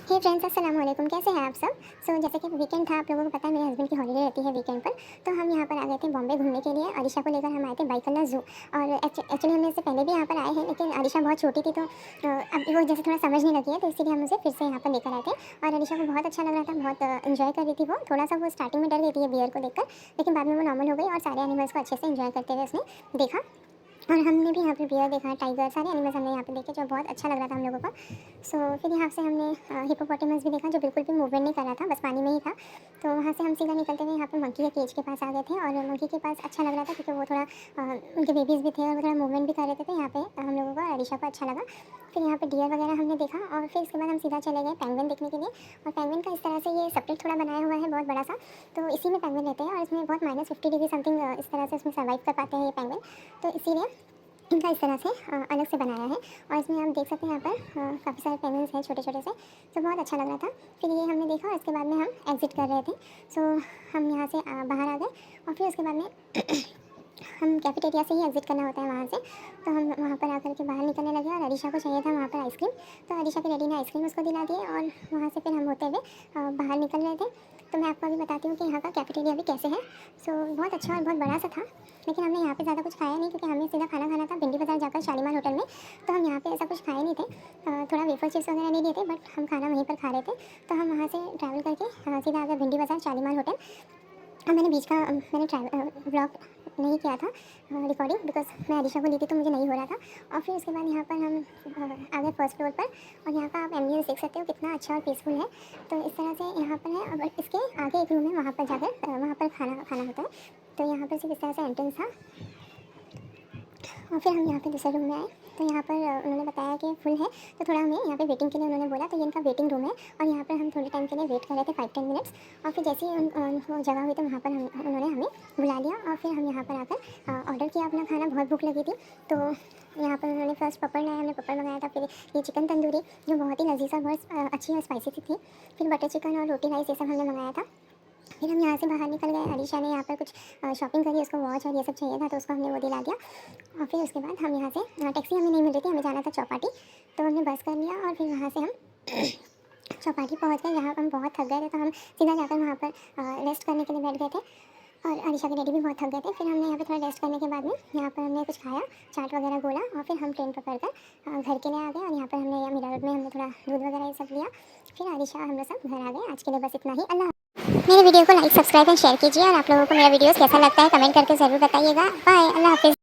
हे friends, अस्सलाम वालेकुम। कैसे हैं आप सब? जैसे कि वीकेंड था, आप लोगों को पता है मेरे हस्बैंड की हॉलिडे रहती है वीकेंड पर। तो हम यहाँ पर आ गए थे बॉम्बे घूमने के लिए। अरीशा को लेकर हम आए थे बाइकल्ला ज़ू। और एक्चुअली हम इससे पहले भी यहाँ पर आए हैं, लेकिन अरीशा बहुत छोटी थी, तो अब वो जैसे थोड़ा समझने लगी है, तो इसीलिए हम उसे फिर से यहाँ पर लेकर आए थे। और अरीशा को बहुत अच्छा लग रहा था, बहुत इन्जॉय कर रही थी वो। थोड़ा सा वो स्टार्टिंग में डर गई थी ये बियर को देखकर, लेकिन बाद में वो नॉर्मल हो गई और सारे एनिमल्स को अच्छे से इन्जॉय करते हुए उसने देखा। और हमने भी यहाँ पे बियर देखा, टाइगर, सारे एनिमल्स हमने यहाँ पे देखे, जो बहुत अच्छा लग रहा था हम लोगों को। फिर यहाँ से हमने हिप्पोपोटेमस भी देखा, जो बिल्कुल भी मूवमेंट नहीं कर रहा था, बस पानी में ही था। तो वहाँ से हम सीधा निकलते हुए यहाँ पे मंकी के केज के पास आ गए थे। और मंकी के पास अच्छा लग रहा था क्योंकि वो थोड़ा उनके बेबीज़ भी थे और वो थोड़ा मूवमेंट भी कर रहे थे। तो यहाँ पे हम लोगों को, अरीशा को अच्छा लगा। फिर यहाँ पे डियर वगैरह हमने देखा और फिर इसके बाद हम सीधा चले गए पेंगुइन देखने के लिए। और पेंगुइन का इस तरह से ये सेपरेट थोड़ा बनाया हुआ है, बहुत बड़ा सा। तो इसी में पेंगुइन रहते हैं और इसमें बहुत -50 डिग्री समथिंग इस तरह से इसमें सर्वाइव कर पाते हैं ये पेंगुइन। तो इसीलिए इनका इस तरह से अलग से बनाया है। और इसमें आप देख सकते हैं, यहाँ पर काफ़ी सारे पेंगुइन्स हैं छोटे छोटे से। बहुत अच्छा लग रहा था। फिर ये हमने देखा और इसके बाद में हम एग्ज़िट कर रहे थे। हम यहाँ से बाहर आ गए और फिर उसके बाद में हम कैफेटेरिया से ही एग्ज़िट करना होता है वहाँ से। तो हम वहाँ पर आकर के बाहर निकलने लगे और अरीशा को चाहिए था वहाँ पर आइसक्रीम। तो अरीशा के डैडी ने आइसक्रीम उसको दिला दिए और वहाँ से फिर हम होते हुए बाहर निकल रहे थे। तो मैं आपको अभी बताती हूँ कि यहाँ का कैफेटेरिया भी कैसे है। बहुत अच्छा और बहुत बड़ा सा था, लेकिन हमने यहाँ पे ज़्यादा कुछ खाया नहीं क्योंकि हमें सीधा खाना खाना था भिंडी बाज़ार जाकर शालीमार होटल में। तो हम यहाँ पे ऐसा कुछ खाए नहीं थे, थोड़ा वेफर चिप्स वगैरह नहीं लिए थे, बट हम खाना वहीं पर खा रहे थे। तो हम वहाँ से ट्रैवल करके सीधा आ गए भिंडी बाज़ार शालीमार होटल। मैंने बीच का व्लॉग नहीं किया था रिकॉर्डिंग, बिकॉज मैं अरीशा को ली थी तो मुझे नहीं हो रहा था। और फिर उसके बाद यहाँ पर हम आ गए फर्स्ट फ्लोर पर। और यहाँ का आप एम्बियंस देख सकते हो कितना अच्छा और पीसफुल है। तो इस तरह से यहाँ पर है। अब इसके आगे एक रूम है, वहाँ पर जाकर वहाँ पर खाना होता है। तो यहाँ पर सिर्फ इस तरह से एंट्रेंस था। और फिर हम यहाँ पे दूसरे रूम में आए। तो यहाँ पर उन्होंने बताया कि फुल है, तो थोड़ा हमें यहाँ पे वेटिंग के लिए उन्होंने बोला। तो ये इनका वेटिंग रूम है और यहाँ पर हम थोड़े टाइम के लिए वेट कर रहे थे, 5-10 मिनट्स। और फिर जैसे ही वो जगह हुई तो वहाँ पर उन्होंने हमें बुला लिया और फिर हम यहाँ पर आकर ऑर्डर किया अपना खाना। बहुत भूख लगी थी, तो यहाँ पर उन्होंने फर्स्ट पपड़ लाया, हमने पपड़ मंगाया था। फिर ये चिकन तंदूरी, जो बहुत ही लजीज और बहुत अच्छी और स्पाइसी सी थी। फिर बटर चिकन और रोटी राइस, ये सब हमने मंगाया था। फिर हम यहाँ से बाहर निकल गए। अरीशा ने यहाँ पर कुछ शॉपिंग करी, उसको वॉच और ये सब चाहिए था, तो उसको हमने वो दिला दिया। और फिर उसके बाद हम यहाँ से टैक्सी हमें नहीं मिल रही थी, हमें जाना था चौपाटी। तो हमने बस कर लिया और फिर वहाँ से हम चौपाटी पहुँच गए, जहाँ पर हम बहुत थक गए थे। तो हम सीधा जाकर वहाँ पर रेस्ट करने के लिए बैठ गए थे। और अरीशा के डैडी भी बहुत थक गए थे। फिर हमने यहाँ पे थोड़ा रेस्ट करने के बाद में यहाँ पर हमने कुछ खाया, चाट वगैरह गोला। और फिर हम ट्रेन पकड़ कर घर के लिए आ गए। और यहाँ पर हमने मीरा रोड में हमने थोड़ा दूध वगैरह ये सब लिया। फिर अरीशा हम लोग सब घर आ गए। आज के लिए बस इतना ही। अल्लाह। मेरे वीडियो को लाइक, सब्सक्राइब एंड शेयर कीजिए। और आप लोगों को मेरा वीडियोस कैसा लगता है कमेंट करके ज़रूर बताइएगा। बाय, अल्लाह हाफिज़।